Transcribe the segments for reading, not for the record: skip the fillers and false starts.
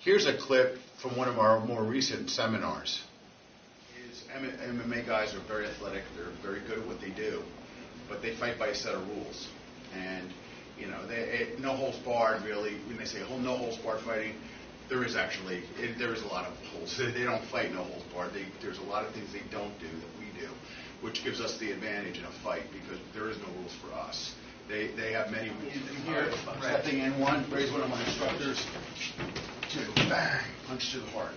Here's a clip from one of our more recent seminars. MMA guys are very athletic. They're very good at what they do, but they fight by a set of rules. And no holds barred. Really, when they say no holds barred fighting, there is a lot of holes. They don't fight no holds barred. There's a lot of things they don't do that we do, which gives us the advantage in a fight because there is no rules for us. They have many rules. Here, stepping in one, raise one of my instructors. Two, bang, punch to the heart.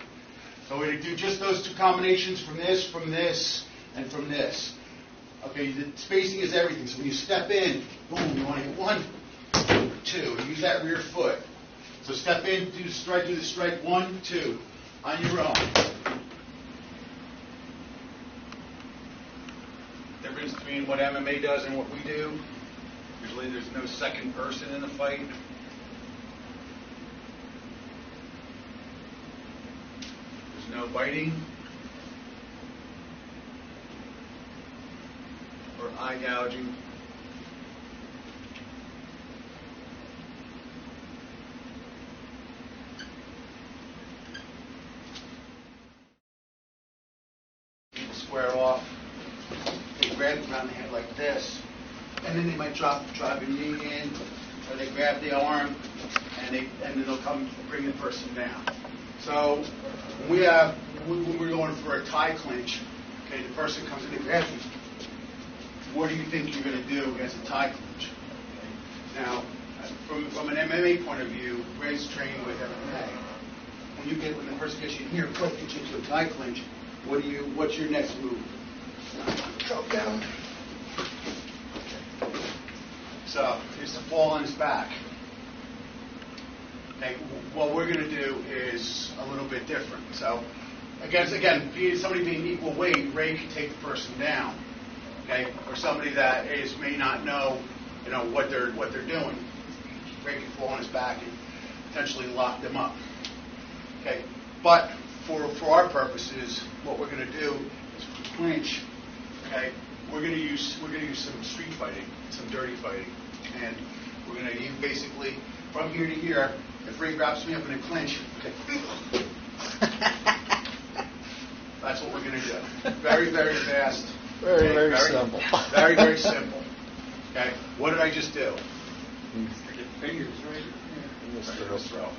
So we're going to do just those two combinations from this, and from this. Okay, the spacing is everything. So when you step in, boom, you want to hit 1, 2. Use that rear foot. So step in, do the strike, 1, 2, on your own. The difference between what MMA does and what we do, usually there's no second person in the fight. No biting or eye gouging. Square off. They grab around the head like this, and then they might drop your knee in, or they grab the arm, and then they'll come bring the person down. So when we're going for a tie clinch, okay, the person comes in and grabs you. What do you think you're going to do against a tie clinch? Okay. Now, from an MMA point of view, Ray's trained with MMA. When the person gets you here, gets you into a tie clinch, what's your next move? Choke down. Okay. So it's to fall on his back. Okay, what we're going to do is a little bit different. So, again, somebody being equal weight, Ray can take the person down. Okay, or somebody that may not know, what they're doing. Ray can fall on his back and potentially lock them up. Okay, but for our purposes, what we're going to do is for clinch. Okay, we're going to use some street fighting, some dirty fighting, and we're going to use basically from here to here. If Ray grabs me up in a clinch, okay, that's what we're going to do. Very, very fast. Very simple. Very, very simple. Okay, what did I just do? Fingers right throw.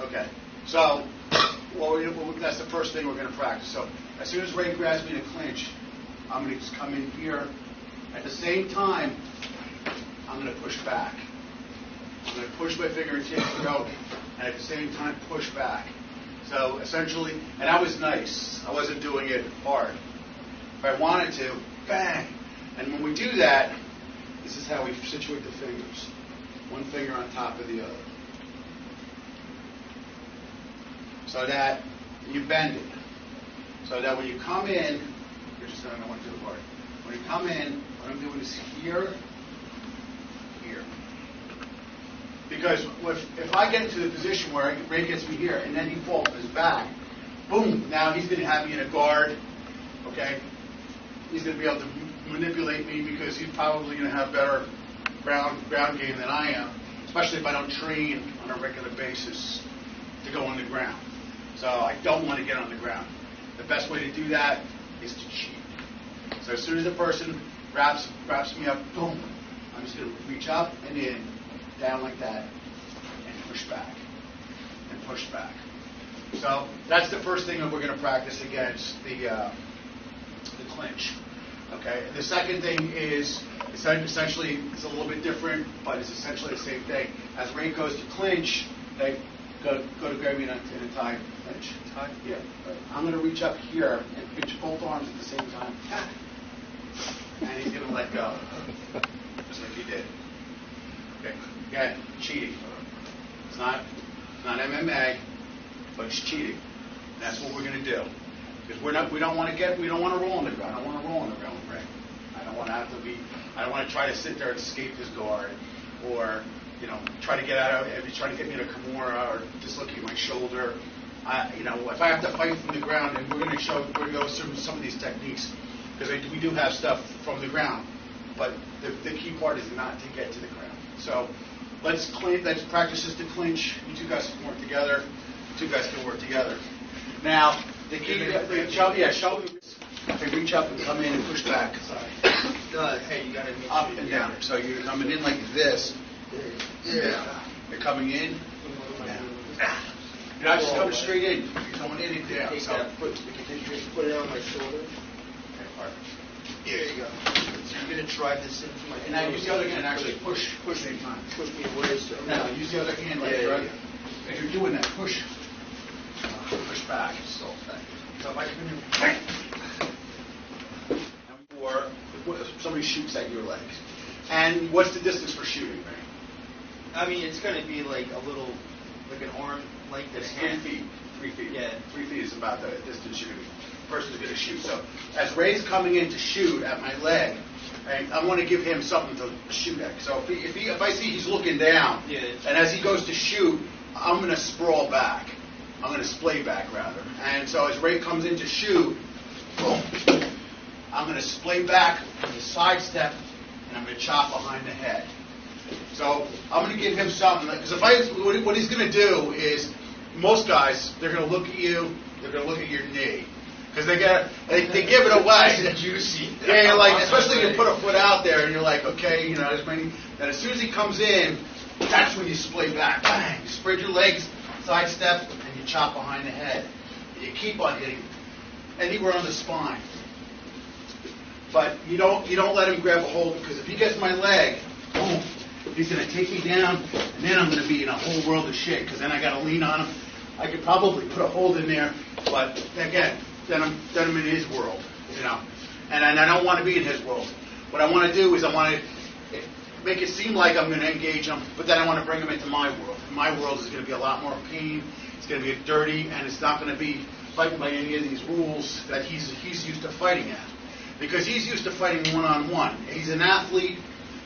Okay, so that's the first thing we're going to practice. So as soon as Ray grabs me in a clinch, I'm going to just come in here. At the same time, I'm going to push back. I'm going to push my fingertips through, and at the same time push back. So essentially, and that was nice. I wasn't doing it hard. If I wanted to, bang. And when we do that, this is how we situate the fingers. One finger on top of the other. So that you bend it. So that when you come in, you're just going to want to do it hard. When you come in, what I'm doing is here. Because if I get into the position where Ray gets me here and then he falls on his back, boom, now he's going to have me in a guard, okay? He's going to be able to manipulate me because he's probably going to have better ground game than I am, especially if I don't train on a regular basis to go on the ground. So I don't want to get on the ground. The best way to do that is to cheat. So as soon as the person wraps me up, boom, I'm just going to reach up and in. Down like that, and push back, and push back. So that's the first thing that we're going to practice against the clinch. Okay. And the second thing is essentially it's a little bit different, but it's essentially the same thing. As Ray goes to clinch, okay, go to grab me in a tie clinch. Tie? Yeah. Right. I'm going to reach up here and pinch both arms at the same time, and he's going to let go, just like he did. Okay. Again, cheating. It's not MMA, but it's cheating. And that's what we're going to do. Because we don't want to roll on the ground. I don't want to roll on the ground with Ray. I don't want to try to sit there and escape his guard, or try to get out of it, try to get me in a Kimura or dislocate my shoulder. If I have to fight from the ground, and we're going to go through some of these techniques because we do have stuff from the ground, but the key part is not to get to the ground. So let's practice this to clinch. You two guys can work together. two guys can work together. Now, the key, show me. Okay, reach up and come in and push back. Hey, you gotta meet Up and down. So you're coming in like this. Yeah. You're coming in. Down. You're not just coming straight in. You're coming in and down. So put it on my shoulder. there you go. So you're gonna drive this into my. And now use the other hand. Actually, push same time. Push me away. So. Now use the other hand like that. As you're doing that, push back. So if I can do. Or somebody shoots at your legs. And what's the distance for shooting, right? I mean, it's going to be like a little, like an arm length and a It's hand. 3 feet. 3 feet. Yeah. 3 feet is about the distance you're going to person's going to shoot. So as Ray's coming in to shoot at my leg, right, I want to give him something to shoot at. So if I see he's looking down, and as he goes to shoot, I'm going to sprawl back. I'm going to splay back rather. And so as Ray comes in to shoot, boom. I'm going to splay back, sidestep, and I'm going to chop behind the head. So I'm going to give him something. Because what he's going to do is, most guys, they're going to look at you, they're going to look at your knee. Because they give it away. It's juicy. Yeah, you're like, especially if you put a foot out there, and you're like, okay, and as soon as he comes in, that's when you splay back. Bang! You spread your legs, sidestep, and you chop behind the head. You keep on hitting anywhere on the spine. But you don't let him grab a hold, because if he gets my leg, boom, he's going to take me down, and then I'm going to be in a whole world of shit, because then I got to lean on him. I could probably put a hold in there, but again, then I'm in his world, and I don't want to be in his world. What I want to do is I want to make it seem like I'm going to engage him, but then I want to bring him into my world. And my world is going to be a lot more pain. It's going to be dirty, and it's not going to be fighting by any of these rules that he's used to fighting at. Because he's used to fighting one-on-one. He's an athlete.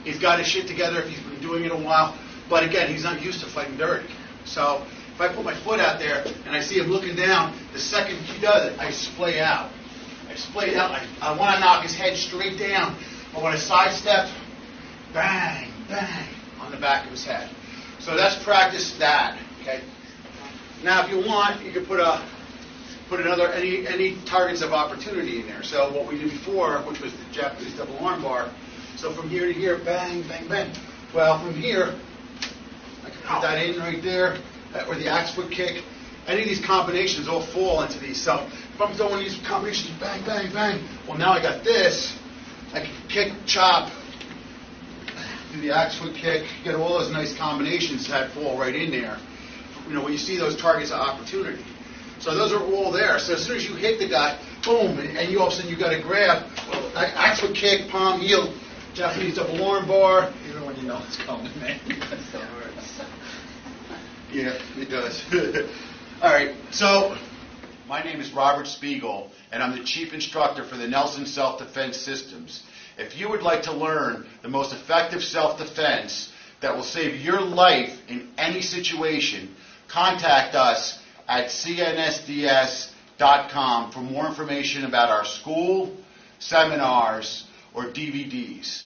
He's got his shit together if he's been doing it a while. But again, he's not used to fighting dirty. So if I put my foot out there and I see him looking down, the second he does it, I splay out. I want to knock his head straight down. I want to sidestep, bang, bang, on the back of his head. So let's practice that. Okay. Now, if you want, you can put another any targets of opportunity in there. So what we did before, which was the Japanese double arm bar. So from here to here, bang, bang, bang. Well, from here, I can put that in right there, or the axe foot kick. Any of these combinations all fall into these. So if I'm throwing these combinations, bang, bang, bang. Well, now I got this. I can kick, chop, do the axe foot kick, get all those nice combinations that fall right in there. When you see those targets of opportunity. So those are all there. So as soon as you hit the guy, boom, and you all of a sudden you got to grab, axe foot kick, palm, heel, Japanese double arm bar. Even when you know it's coming, man. Yeah, it does. All right, so my name is Robert Spiegel, and I'm the Chief Instructor for the Nelson Self-Defense Systems. If you would like to learn the most effective self-defense that will save your life in any situation, contact us at cnsds.com for more information about our school, seminars, or DVDs.